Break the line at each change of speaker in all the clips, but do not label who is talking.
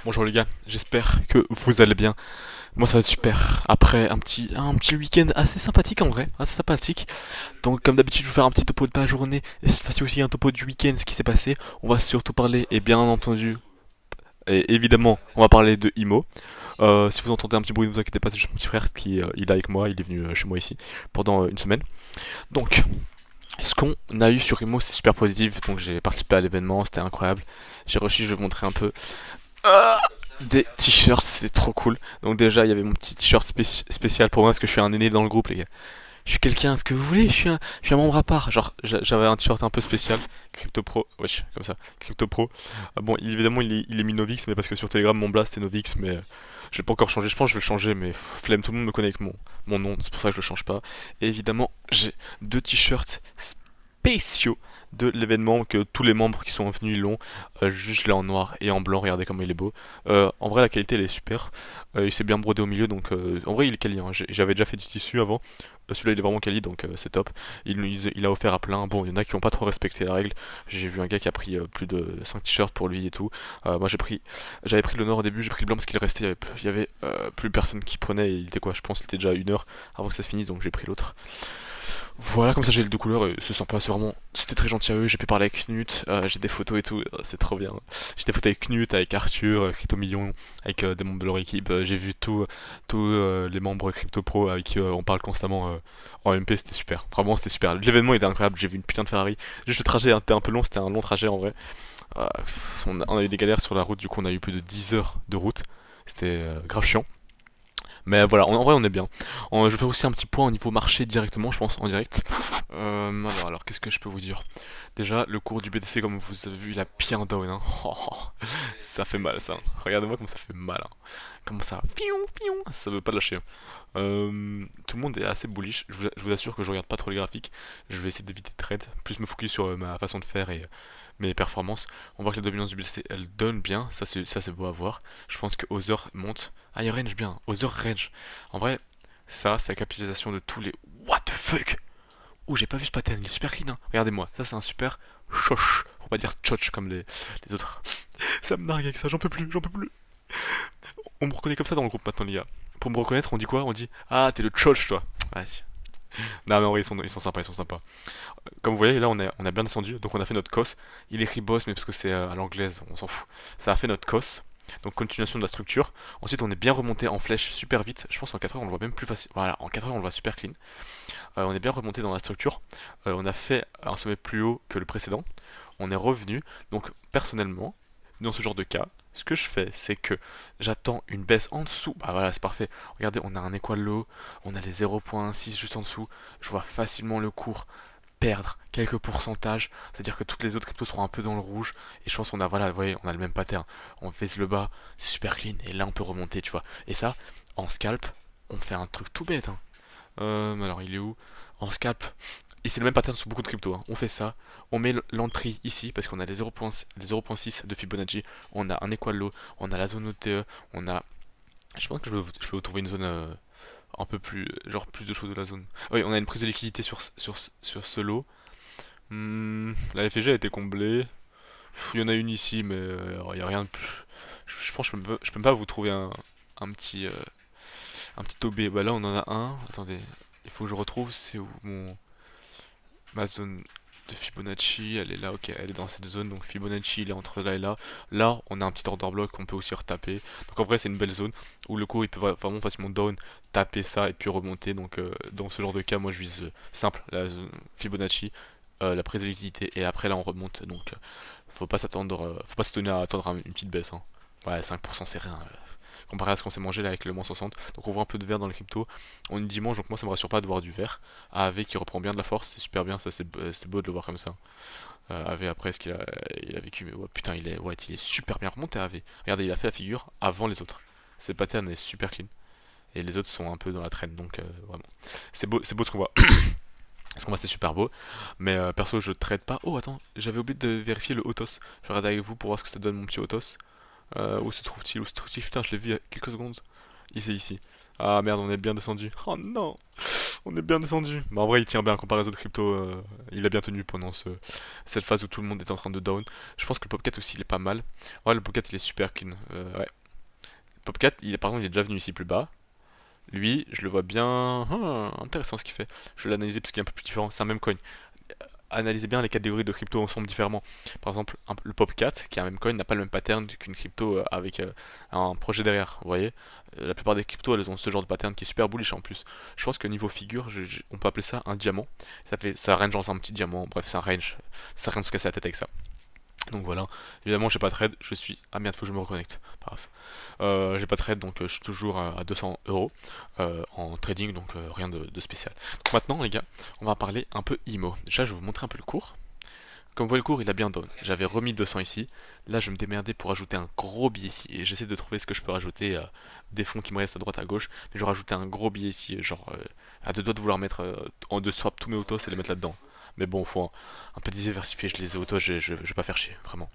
Bonjour les gars, j'espère que vous allez bien. Moi ça va super. Après un petit week-end assez sympathique en vrai, assez sympathique. Donc comme d'habitude je vais vous faire un petit topo de ma journée et cette fois-ci aussi un topo du week-end, ce qui s'est passé. On va surtout parler et bien entendu et évidemment on va parler de Imo. Si vous entendez un petit bruit, ne vous inquiétez pas, c'est juste mon petit frère qui il est avec moi, il est venu chez moi ici pendant une semaine. Donc ce qu'on a eu sur Imo c'est super positif, donc j'ai participé à l'événement, c'était incroyable. J'ai reçu, je vais vous montrer un peu. Ah, des t-shirts, c'est trop cool. Donc déjà, il y avait mon petit t-shirt spécial pour moi parce que je suis un aîné dans le groupe, les gars. Je suis quelqu'un, ce que vous voulez, je suis un membre à part. Genre, j'avais un t-shirt un peu spécial, Crypto Pro, wesh, comme ça, Crypto Pro. Ah bon, évidemment, il est mis Novix, mais parce que sur Telegram, mon blast c'est Novix, mais je l'ai pas encore changé. Je pense que je vais le changer, mais flemme, tout le monde me connaît avec mon nom, c'est pour ça que je le change pas. Et évidemment, j'ai deux t-shirts spéciaux de l'événement que tous les membres qui sont venus ils l'ont. Juste je l'ai en noir et en blanc, regardez comment il est beau. En vrai la qualité elle est super. Il s'est bien brodé au milieu donc en vrai il est quali, hein. J'avais déjà fait du tissu avant. Celui-là il est vraiment quali donc c'est top. Il a offert à plein. Bon il y en a qui ont pas trop respecté la règle. J'ai vu un gars qui a pris plus de 5 t-shirts pour lui et tout. Moi j'avais pris le noir au début, j'ai pris le blanc parce qu'il restait, il y avait plus personne qui prenait et il était quoi, je pense qu'il était déjà 1 heure avant que ça se finisse donc j'ai pris l'autre. Voilà, comme ça j'ai les deux couleurs et c'est sympa, c'est vraiment. C'était très gentil à eux, j'ai pu parler avec Knut, j'ai des photos et tout, c'est trop bien. J'ai des photos avec Knut, avec Arthur, Crypto Million, avec des membres de leur équipe, j'ai vu tous les membres Crypto Pro avec qui on parle constamment en MP, c'était super. Vraiment, c'était super. L'événement était incroyable, j'ai vu une putain de Ferrari. Juste le trajet était un peu long, c'était un long trajet en vrai. Euh, on a eu des galères sur la route, du coup on a eu plus de 10 heures de route, c'était grave chiant. Mais voilà, en vrai on est bien. Je fais aussi un petit point au niveau marché directement, je pense, en direct. Alors qu'est-ce que je peux vous dire? Déjà, le cours du BTC, comme vous avez vu, il a bien down, hein. Ça fait mal, ça. Regardez-moi comme ça fait mal, hein. Comment ça? Piou, piou. Ça veut pas lâcher, hein. Tout le monde est assez bullish. Je vous assure que je regarde pas trop les graphiques. Je vais essayer d'éviter de trade, plus me focus sur ma façon de faire et mes performances. On voit que la dominance du BTC, elle donne bien. Ça c'est beau à voir. Je pense que Other monte. Ah, il range bien. Other range. En vrai, ça, c'est la capitalisation de tous les. What the fuck? Ouh, j'ai pas vu ce pattern, il est super clean, hein. Regardez-moi, ça c'est un super choch. Faut pas dire choch comme les autres. Ça me nargue avec ça, j'en peux plus, j'en peux plus. On me reconnaît comme ça dans le groupe maintenant, les gars. Pour me reconnaître, on dit quoi? On dit ah, t'es le choch, toi. Ouais, si. Non, mais en vrai, ils sont sympas, ils sont sympas. Comme vous voyez, là, on a bien descendu, donc on a fait notre cos. Il écrit boss, mais parce que c'est à l'anglaise, on s'en fout. Ça a fait notre cos. Donc continuation de la structure. Ensuite, on est bien remonté en flèche super vite. Je pense qu'en 4 heures, on le voit même plus facile. Voilà, en 4 heures, on le voit super clean. On est bien remonté dans la structure. On a fait un sommet plus haut que le précédent. On est revenu. Donc personnellement, dans ce genre de cas, ce que je fais, c'est que j'attends une baisse en dessous. Bah voilà, c'est parfait. Regardez, on a un equal low, on a les 0.6 juste en dessous. Je vois facilement le cours perdre quelques pourcentages, c'est-à-dire que toutes les autres cryptos seront un peu dans le rouge. Et je pense qu'on a, voilà, vous voyez, on a le même pattern. On fait le bas, c'est super clean, et là on peut remonter, tu vois. Et ça, en scalp, on fait un truc tout bête, hein. Alors il est où? En scalp. Et c'est le même pattern sur beaucoup de cryptos, hein. On fait ça, on met l'entrée ici parce qu'on a les 0.6 de Fibonacci, on a un equal low, on a la zone OTE, on a. Je pense que je peux vous trouver une zone un peu plus. Genre plus de choses de la zone. Oui, on a une prise de liquidité sur ce lot. La FG a été comblée. Il y en a une ici, mais il n'y a rien de plus. Je pense que je peux même pas vous trouver un petit. Un petit OB. Bah là, on en a un. Attendez, il faut que je retrouve. C'est où ma zone de Fibonacci? Elle est là, ok, elle est dans cette zone. Donc Fibonacci, il est entre là et là. Là, on a un petit order block qu'on peut aussi retaper. Donc en vrai, c'est une belle zone où le cours il peut vraiment facilement down, taper ça et puis remonter. Donc dans ce genre de cas, moi je vise simple la zone Fibonacci, la prise de liquidité et après là on remonte. Donc faut pas s'étonner à attendre une petite baisse, hein. Ouais, 5% c'est rien. Comparé à ce qu'on s'est mangé là avec le moins 60. Donc on voit un peu de vert dans le crypto. On est dimanche, donc moi ça me rassure pas de voir du vert. AV qui reprend bien de la force, c'est super bien, ça c'est beau de le voir comme ça. AV après ce qu'il a vécu, mais ouais, putain il est super bien remonté AV. Regardez, il a fait la figure avant les autres. Ses patterns est super clean. Et les autres sont un peu dans la traîne, donc vraiment. C'est beau ce qu'on voit. Ce qu'on voit c'est super beau. Mais perso je trade pas. Oh attends, j'avais oublié de vérifier le Autos. Je regarde avec vous pour voir ce que ça donne mon petit Autos. Où se trouve-t-il? Où se trouve-t-il? Putain, je l'ai vu il y a quelques secondes. Ici, ici. Ah merde, on est bien descendu. Oh non! On est bien descendu. Mais en vrai, il tient bien comparé aux autres cryptos. Il a bien tenu pendant cette phase où tout le monde est en train de down. Je pense que le Popcat aussi, il est pas mal. Ouais, le Popcat, il est super clean. Ouais. Popcat, par exemple, il est déjà venu ici plus bas. Lui, je le vois bien. Intéressant ce qu'il fait. Je vais l'analyser parce qu'il est un peu plus différent. C'est un même coin. Analysez bien les catégories de crypto ensemble différemment. Par exemple, le Popcat, qui est un même coin, n'a pas le même pattern qu'une crypto avec un projet derrière. Vous voyez. La plupart des cryptos, elles ont ce genre de pattern qui est super bullish en plus. Je pense que niveau figure, on peut appeler ça un diamant. Ça range dans un petit diamant. Bref, c'est un range. Ça sert à rien de se casser la tête avec ça. Donc voilà, évidemment j'ai pas de trade, je suis... Ah merde, faut que je me reconnecte, pas grave. J'ai pas de trade, donc je suis toujours à 200 euros en trading, donc rien de spécial. Donc maintenant les gars, on va parler un peu IMO. Déjà je vais vous montrer un peu le cours. Comme vous voyez le cours il a bien down, j'avais remis 200 ici. Là je vais me démerder pour ajouter un gros billet ici. Et j'essaie de trouver ce que je peux rajouter, des fonds qui me restent à droite à gauche. Mais je vais rajouter un gros billet ici, genre à deux doigts de vouloir mettre de swap tous mes autos et les mettre là-dedans. Mais bon, faut un peu diversifier, je les ai autos, je vais pas faire chier, vraiment.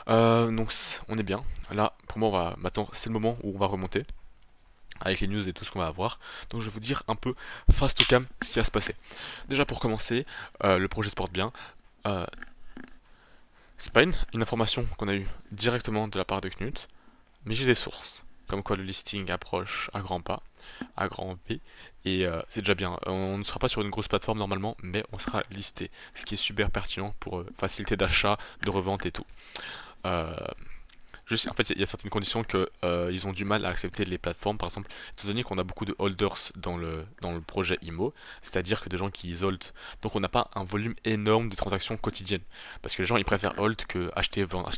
Donc on est bien. Là, pour moi, maintenant, c'est le moment où on va remonter avec les news et tout ce qu'on va avoir. Donc je vais vous dire un peu fast au cam ce qui va se passer. Déjà pour commencer, le projet se porte bien. Euh, c'est pas une information qu'on a eue directement de la part de Knut, mais j'ai des sources. Comme quoi le listing approche à grands pas, à grand P, et c'est déjà bien. On ne sera pas sur une grosse plateforme normalement, mais on sera listé, ce qui est super pertinent pour facilité d'achat, de revente et tout. Euh, Juste, en fait, il y a certaines conditions que ils ont du mal à accepter les plateformes, par exemple, étant donné qu'on a beaucoup de holders dans le projet IMO, c'est-à-dire que des gens qui isolent, donc on n'a pas un volume énorme de transactions quotidiennes, parce que les gens ils préfèrent hold que acheter, vendre.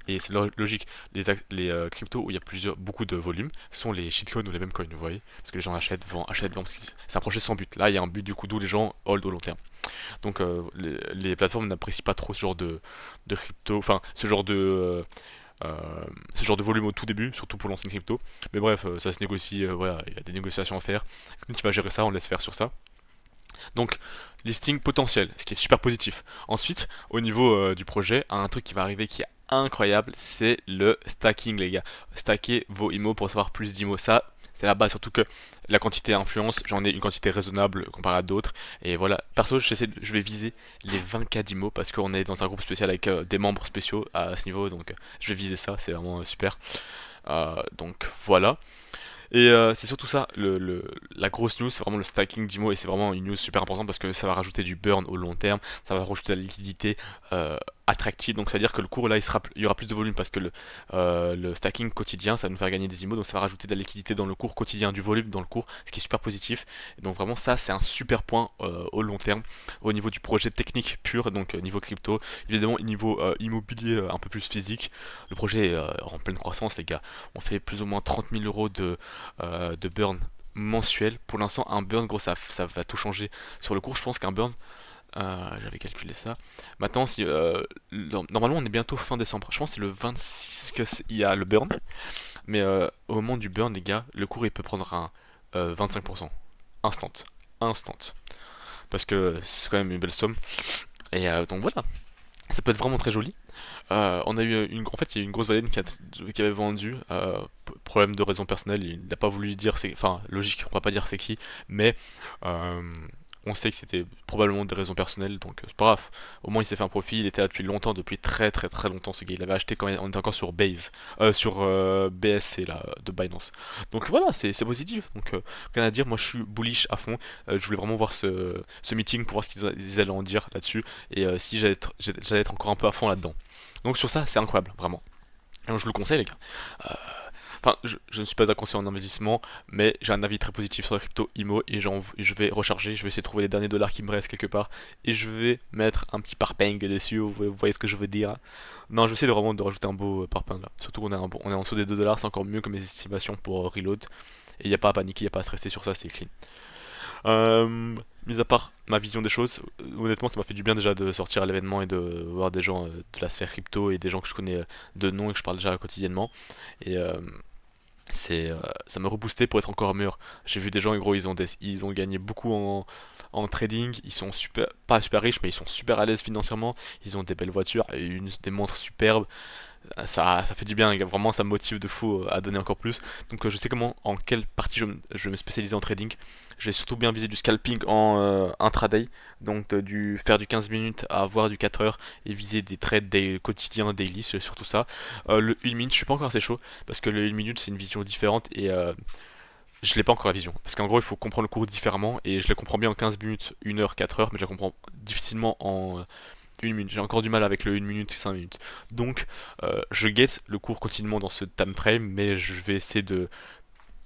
Et c'est logique, les cryptos où il y a beaucoup de volume sont les shitcoins ou les mêmes coins, vous voyez, parce que les gens achètent, vendent, parce que c'est un projet sans but. Là, il y a un but du coup d'où les gens hold au long terme. Donc les plateformes n'apprécient pas trop ce genre de crypto, enfin ce genre de volume au tout début, surtout pour lancer une crypto. Mais bref, ça se négocie, voilà, il y a des négociations à faire. Quand tu vas gérer ça, on laisse faire sur ça. Donc, listing potentiel, ce qui est super positif. Ensuite, au niveau du projet, un truc qui va arriver qui est incroyable, c'est le stacking, les gars. Stacker vos IMO pour savoir plus d'IMO. Ça, c'est la base, surtout que la quantité influence, j'en ai une quantité raisonnable comparée à d'autres. Et voilà, perso, je vais viser les 20K d'IMO parce qu'on est dans un groupe spécial avec des membres spéciaux à ce niveau. Donc, je vais viser ça, c'est vraiment super. Donc, voilà. Et c'est surtout ça, la grosse news, c'est vraiment le stacking d'IMO et c'est vraiment une news super importante parce que ça va rajouter du burn au long terme, ça va rajouter de la liquidité euh, attractive, donc c'est à dire que le cours là il y aura plus de volume parce que le stacking quotidien ça va nous faire gagner des IMO, donc ça va rajouter de la liquidité dans le cours quotidien, du volume dans le cours, ce qui est super positif. Et donc vraiment ça c'est un super point au long terme au niveau du projet technique pur, donc niveau crypto, évidemment niveau immobilier un peu plus physique, le projet est en pleine croissance les gars, on fait plus ou moins 30 000 euros de burn mensuel. Pour l'instant, un burn, gros, ça va tout changer sur le cours. Je pense qu'un burn, j'avais calculé ça. Maintenant, si, normalement, on est bientôt fin décembre. Je pense que c'est le 26 il y a le burn. Mais au moment du burn, les gars, le cours il peut prendre un 25%. Instant. Instant. Parce que c'est quand même une belle somme. Et donc voilà. Ça peut être vraiment très joli. On a eu en fait, il y a eu une grosse baleine qui avait vendu. Problème de raison personnelle, il n'a pas voulu dire c'est, enfin logique, on va pas dire c'est qui, mais euh, on sait que c'était probablement des raisons personnelles, donc c'est pas grave. Au moins il s'est fait un profit, il était là depuis longtemps, depuis très très très longtemps ce gars. Il avait acheté quand on était encore sur Base, sur BSC là de Binance. Donc voilà, c'est positif. Donc rien à dire. Moi je suis bullish à fond. Je voulais vraiment voir ce meeting pour voir ce qu'ils allaient en dire là-dessus et si j'allais être encore un peu à fond là-dedans. Donc sur ça, c'est incroyable, vraiment. Donc je vous le conseille, les gars. Euh, Enfin, je ne suis pas un conseiller en investissement, mais j'ai un avis très positif sur la crypto IMO et je vais recharger, je vais essayer de trouver les derniers dollars qui me restent quelque part et je vais mettre un petit parping dessus, vous voyez ce que je veux dire. Non, je vais essayer de vraiment de rajouter un beau parping là. Surtout qu'on on est en dessous des 2 dollars, c'est encore mieux que mes estimations pour reload. Et il n'y a pas à paniquer, il n'y a pas à stresser sur ça, c'est clean. Mis à part ma vision des choses, honnêtement, ça m'a fait du bien déjà de sortir à l'événement et de voir des gens de la sphère crypto et des gens que je connais de nom et que je parle déjà quotidiennement. Et ça me reboosté pour être encore meilleur. J'ai vu des gens, gros, ils ont gagné beaucoup en trading. Ils sont pas super riches, mais ils sont super à l'aise financièrement. Ils ont des belles voitures, des montres superbes. Ça fait du bien, les gars. Vraiment ça me motive de fou à donner encore plus. Donc je sais comment, en quelle partie je vais me spécialiser en trading. Je vais surtout bien viser du scalping en intraday, donc faire du 15 minutes à avoir du 4 heures et viser des trades des quotidiens, daily, c'est surtout ça. Le 1 minute, je suis pas encore assez chaud parce que le 1 minute c'est une vision différente et je l'ai pas encore la vision. Parce qu'en gros, il faut comprendre le cours différemment et je le comprends bien en 15 minutes, 1 heure, 4 heures, mais je la comprends difficilement en 1 minute. J'ai encore du mal avec le 1 minute, 5 minutes. Donc, je guette le cours continuellement dans ce time frame, mais je vais essayer de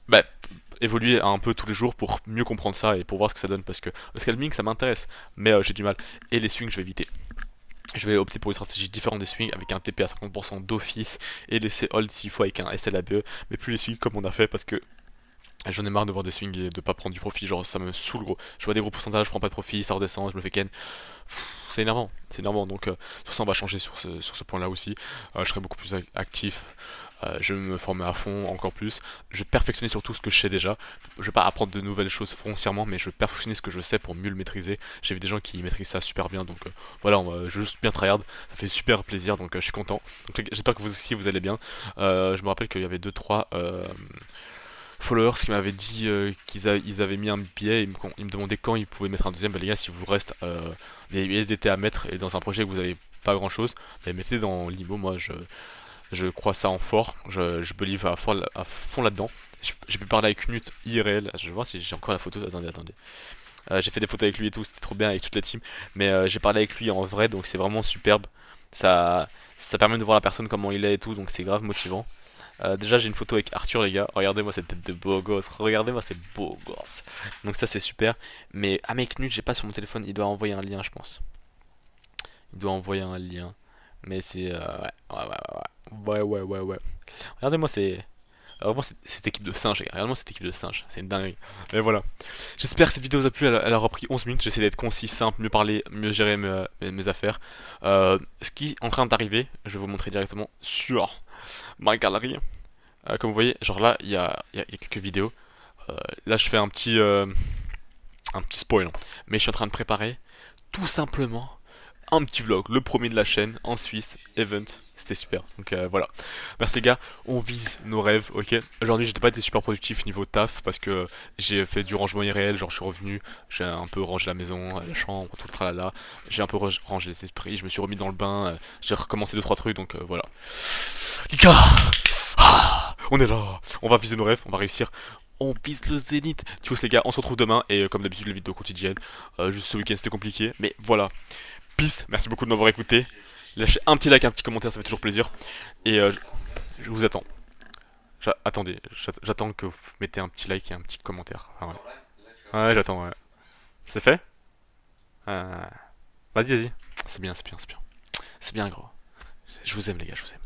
bah, évoluer un peu tous les jours pour mieux comprendre ça et pour voir ce que ça donne. Parce que le scalping, ça m'intéresse, mais j'ai du mal. Et les swings, je vais éviter. Je vais opter pour une stratégie différente des swings avec un TP à 50% d'office et laisser hold s'il faut avec un SLABE, mais plus les swings comme on a fait parce que j'en ai marre de voir des swings et de pas prendre du profit, genre ça me saoule gros. Je vois des gros pourcentages, je prends pas de profit, ça redescend, je me fais ken. C'est énervant. Donc sur ça on va changer sur ce point-là aussi. Je serai beaucoup plus actif. Je vais me former à fond encore plus. Je vais perfectionner surtout ce que je sais déjà. Je vais pas apprendre de nouvelles choses foncièrement, mais je vais perfectionner ce que je sais pour mieux le maîtriser. J'ai vu des gens qui maîtrisent ça super bien, donc voilà, je vais juste bien tryhard. Ça fait super plaisir, donc je suis content. Donc j'espère que vous aussi vous allez bien. Je me rappelle qu'il y avait deux trois followers qui m'avaient dit ils avaient mis un billet, ils me demandaient quand ils pouvaient mettre un deuxième. Bah les gars, si vous reste des USDT à mettre et dans un projet que vous avez pas grand chose, bah, mettez dans l'IMO. Moi je crois ça en fort, je believe à fond là-dedans. J'ai pu parler avec Knut IRL, je vais voir si j'ai encore la photo, attendez. J'ai fait des photos avec lui et tout, c'était trop bien avec toute la team, mais j'ai parlé avec lui en vrai, donc c'est vraiment superbe. Ça, ça permet de voir la personne comment il est et tout, donc c'est grave motivant. Déjà j'ai une photo avec Arthur les gars, regardez-moi cette tête de beau gosse, regardez-moi ces beaux gosses. Donc ça c'est super, mais ah mec Knut j'ai pas sur mon téléphone, il doit envoyer un lien je pense. Il doit envoyer un lien, mais c'est ouais. Regardez-moi vraiment cette équipe de singes, les gars. Regardez-moi cette équipe de singes, c'est une dinguerie. Mais voilà. J'espère que cette vidéo vous a plu, elle a repris 11 minutes, j'essaie d'être concis, simple, mieux parler, mieux gérer mes affaires. Ce qui est en train d'arriver, je vais vous montrer directement sur ma galerie. Comme vous voyez, genre là, il y a quelques vidéos. Là, je fais un petit spoil, hein. Mais je suis en train de préparer tout simplement un petit vlog, le premier de la chaîne en Suisse, Event. C'était super. Donc voilà. Merci les gars, on vise nos rêves, ok. Aujourd'hui, j'étais pas été super productif niveau taf parce que j'ai fait du rangement irréel, genre je suis revenu, j'ai un peu rangé la maison, la chambre, tout le tralala. J'ai un peu rangé les esprits, je me suis remis dans le bain, j'ai recommencé deux trois trucs, donc voilà. Les gars, on est là, on va viser nos rêves, on va réussir. On vise le zénith. Tu vois les gars, on se retrouve demain et comme d'habitude les vidéos quotidiennes. Juste ce week-end c'était compliqué, mais voilà. Peace, merci beaucoup de m'avoir écouté. Lâchez un petit like, un petit commentaire, ça fait toujours plaisir. Et je vous attends. Attendez, j'attends que vous mettez un petit like et un petit commentaire. Enfin, ouais, ouais j'attends, ouais. C'est fait. Vas-y. C'est bien. C'est bien, gros. Je vous aime, les gars, je vous aime.